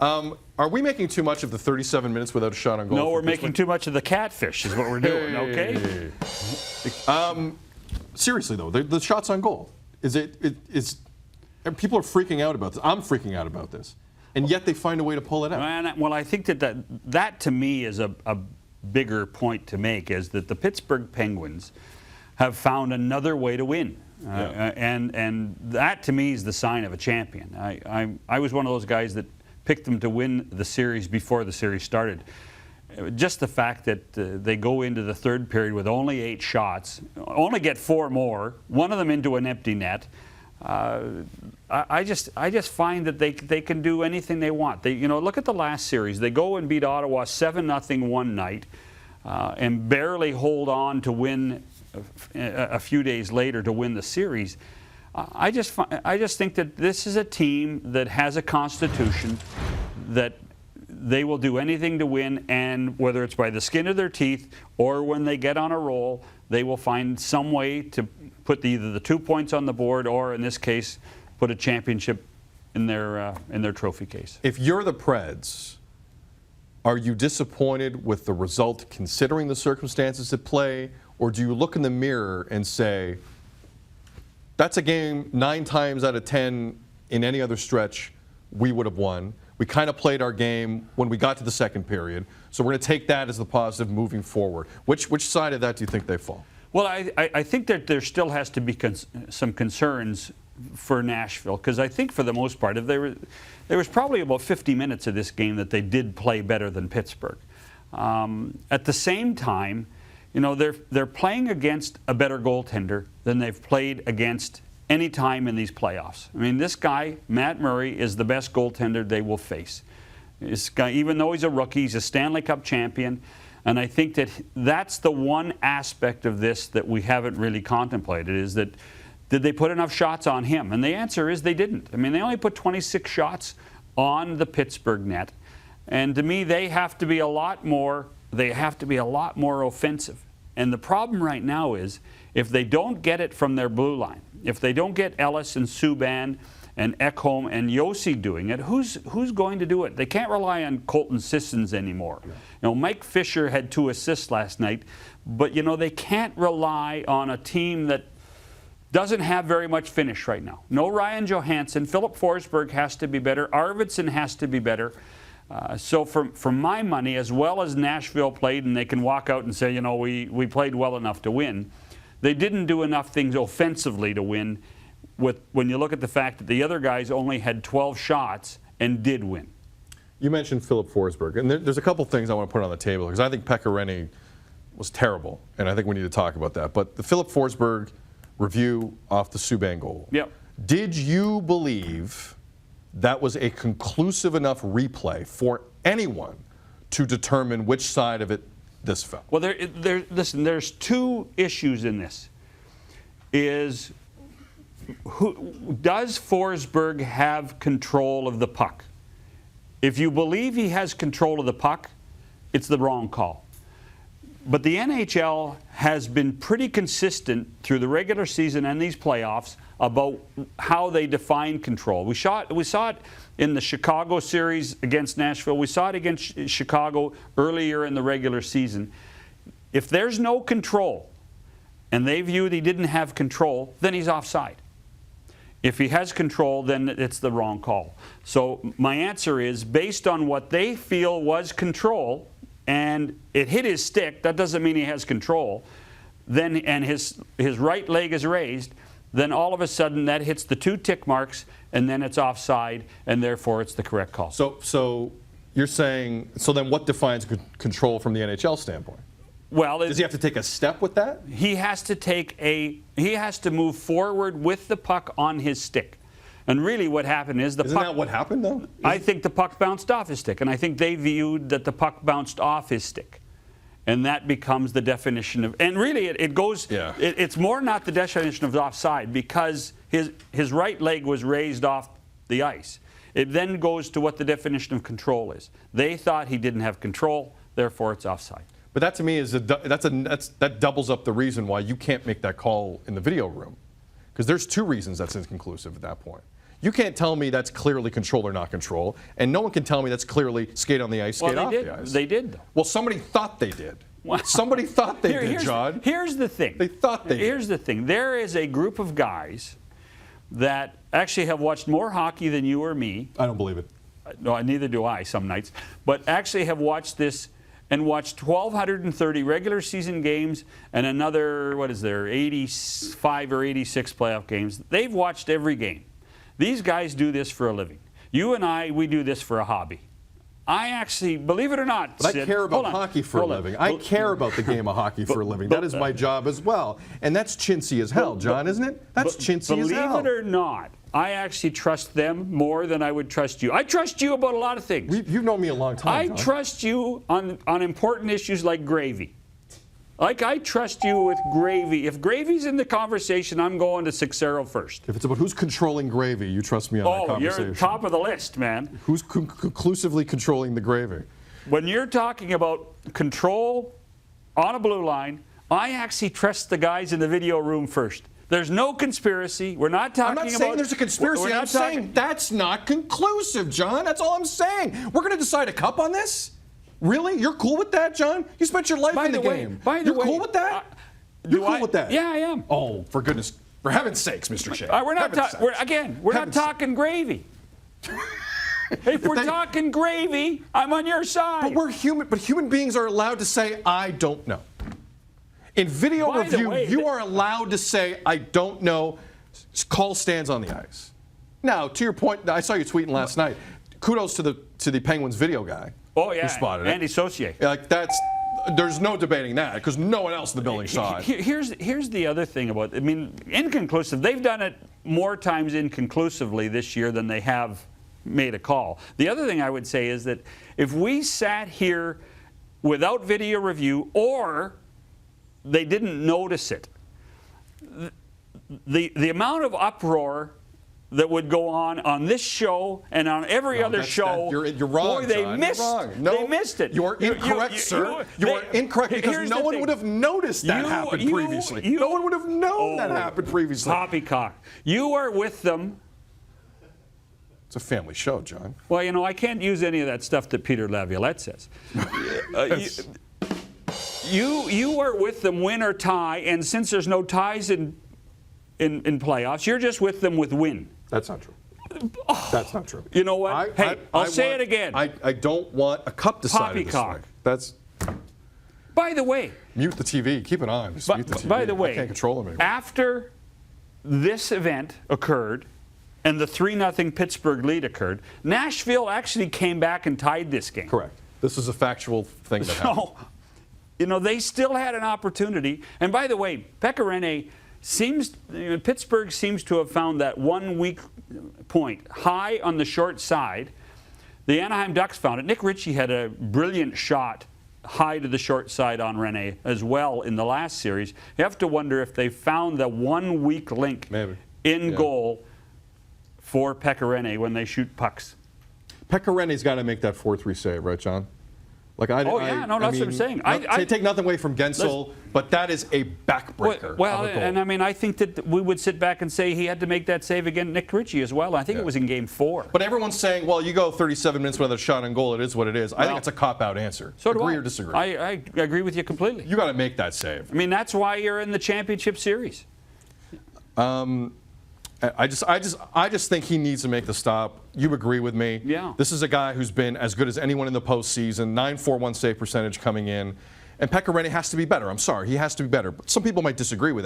Are we making too much of the 37 minutes without a shot on goal? No, we're making too much of the catfish is what we're doing, okay? Seriously, though, the shots on goal. People are freaking out about this. I'm freaking out about this. And yet they find a way to pull it out. Well, I think that to me is a bigger point to make, is that the Pittsburgh Penguins have found another way to win. And that to me is the sign of a champion. I was one of those guys that picked them to win the series before the series started. Just the fact that they go into the third period with only 8 shots, only get 4 more, one of them into an empty net. I just find that they can do anything they want. Look at the last series. They go and beat Ottawa 7-0 one night, and barely hold on to win a few days later to win the series. I just think that this is a team that has a constitution that they will do anything to win, and whether it's by the skin of their teeth or when they get on a roll, they will find some way to put either the 2 points on the board or, in this case, put a championship in their trophy case. If you're the Preds, are you disappointed with the result considering the circumstances at play, or do you look in the mirror and say, that's a game 9 times out of 10 in any other stretch we would have won. We kind of played our game when we got to the second period, so we're going to take that as the positive moving forward. Which side of that do you think they fall? Well, I think that there still has to be some concerns for Nashville, because I think for the most part, there was probably about 50 minutes of this game that they did play better than Pittsburgh. At the same time, they're playing against a better goaltender than they've played against any time in these playoffs. I mean, this guy, Matt Murray, is the best goaltender they will face. This guy, even though he's a rookie, he's a Stanley Cup champion, and I think that that's the one aspect of this that we haven't really contemplated, is that did they put enough shots on him? And the answer is they didn't. I mean, they only put 26 shots on the Pittsburgh net, and to me, they have to be a lot more offensive. And the problem right now is, if they don't get it from their blue line, if they don't get Ellis and Subban and Ekholm and Yossi doing it, who's going to do it? They can't rely on Colton Sissons anymore. Mike Fisher had 2 assists last night, but they can't rely on a team that doesn't have very much finish right now. No Ryan Johansson. Philip Forsberg has to be better. Arvidsson has to be better. So for my money, as well as Nashville played, and they can walk out and say, we played well enough to win, they didn't do enough things offensively to win, when you look at the fact that the other guys only had 12 shots and did win. You mentioned Philip Forsberg, and there's a couple things I want to put on the table, because I think Pekka Rinne was terrible, and I think we need to talk about that. But the Philip Forsberg review off the Subban goal. Yep. Did you believe that was a conclusive enough replay for anyone to determine which side of it this fell? Well, listen, there's 2 issues in this. Does Forsberg have control of the puck? If you believe he has control of the puck, it's the wrong call. But the NHL has been pretty consistent through the regular season and these playoffs about how they define control. We saw it in the Chicago series against Nashville. We saw it against Chicago earlier in the regular season. If there's no control, and they viewed he didn't have control, then he's offside. If he has control, then it's the wrong call. So my answer is, based on what they feel was control, and it hit his stick, that doesn't mean he has control, and his right leg is raised, then all of a sudden that hits the 2 tick marks, and then it's offside, and therefore it's the correct call. So you're saying, so then what defines control from the NHL standpoint? Well, does he have to take a step with that? He has to move forward with the puck on his stick. And really what happened is Isn't that what happened, though? I think the puck bounced off his stick, and I think they viewed that the puck bounced off his stick. And that becomes the definition of, and really it goes, it's more not the definition of offside, because his right leg was raised off the ice. It then goes to what the definition of control is. They thought he didn't have control, therefore it's offside. But that to me is that doubles up the reason why you can't make that call in the video room. Because there's 2 reasons that's inconclusive at that point. You can't tell me that's clearly control or not control, and no one can tell me that's clearly skate on the ice, skate off the ice. They did, though. Well, somebody thought they did. Somebody thought they did, John. Here's the thing. They thought they did. Here's the thing. There is a group of guys that actually have watched more hockey than you or me. I don't believe it. No, neither do I some nights. But actually have watched this and watched 1,230 regular season games and another, 85 or 86 playoff games. They've watched every game. These guys do this for a living. You and I, we do this for a hobby. I actually, believe it or not, but I care about hockey for a living. I care about the game of hockey for a living. That is my job as well. And that's chintzy as hell, John, isn't it? That's chintzy as hell. Believe it or not, I actually trust them more than I would trust you. I trust you about a lot of things. You've known me a long time, John. I trust you on important issues like gravy. Like I trust you with gravy. If gravy's in the conversation, I'm going to Sixero first. If it's about who's controlling gravy, you trust me on that conversation. You're top of the list, man. Who's conclusively controlling the gravy? When you're talking about control on a blue line, I actually trust the guys in the video room first. There's no conspiracy. We're not talking about... I'm not saying there's a conspiracy. I'm saying that's not conclusive, John. That's all I'm saying. We're going to decide a cup on this? Really? You're cool with that, John? You spent your life in the game. You're cool with that? You're cool with that? Yeah, I am. Oh, for heaven's sakes, Mr. Shea. We're not talking gravy. If we're talking gravy, I'm on your side. But we're human. But human beings are allowed to say, I don't know. In video review, you are allowed to say, I don't know. Call stands on the ice. Now, to your point, I saw you tweeting last night. Kudos to the Penguins video guy. Oh, yeah. Who spotted it. Andy Saucier. Like there's no debating that because no one else in the building saw it. Here's the other thing about, I mean, inconclusive. They've done it more times inconclusively this year than they have made a call. The other thing I would say is that if we sat here without video review or they didn't notice it, the amount of uproar that would go on this show and on every other show. You're wrong, boy, they John. missed. You're wrong. No, they missed it. You are incorrect, sir. You are incorrect because no one would have noticed that happened previously. No one would have known that happened previously. Poppycock. You are with them. It's a family show, John. Well, you know, I can't use any of that stuff that Peter Laviolette says. You are with them win or tie, and since there's no ties in playoffs, you're just with them with win. That's not true. That's not true. You know what? I'll say it again. I don't want a cup decided this way. That's. By the way. Mute the TV. Keep it on. Just mute the TV. By the way. I can't control them anymore. After this event occurred and the 3-0 Pittsburgh lead occurred, Nashville actually came back and tied this game. Correct. This is a factual thing that happened. You know, they still had an opportunity. And by the way, Pekka Rinne Pittsburgh seems to have found that 1 weak point high on the short side. The Anaheim Ducks found it. Nick Ritchie had a brilliant shot high to the short side on Rinne as well in the last series. You have to wonder if they found the 1 weak link in goal for Pekka Rinne when they shoot pucks. Pekka Rinne's got to make that 4-3 save, right, John? Like that's what I'm saying. Take nothing away from Gensel, but that is a backbreaker. Well, and I mean, I think that we would sit back and say he had to make that save against Nick Ritchie as well. I think it was in Game 4. But everyone's saying, well, you go 37 minutes without a shot on goal. It is what it is. I think it's a cop-out answer. So do I. Agree or disagree? I agree with you completely. You got to make that save. I mean, that's why you're in the championship series. I just think he needs to make the stop. You agree with me? Yeah. This is a guy who's been as good as anyone in the postseason. 9.41 save percentage coming in, and Pekka Rinne has to be better. I'm sorry, he has to be better. But some people might disagree with that.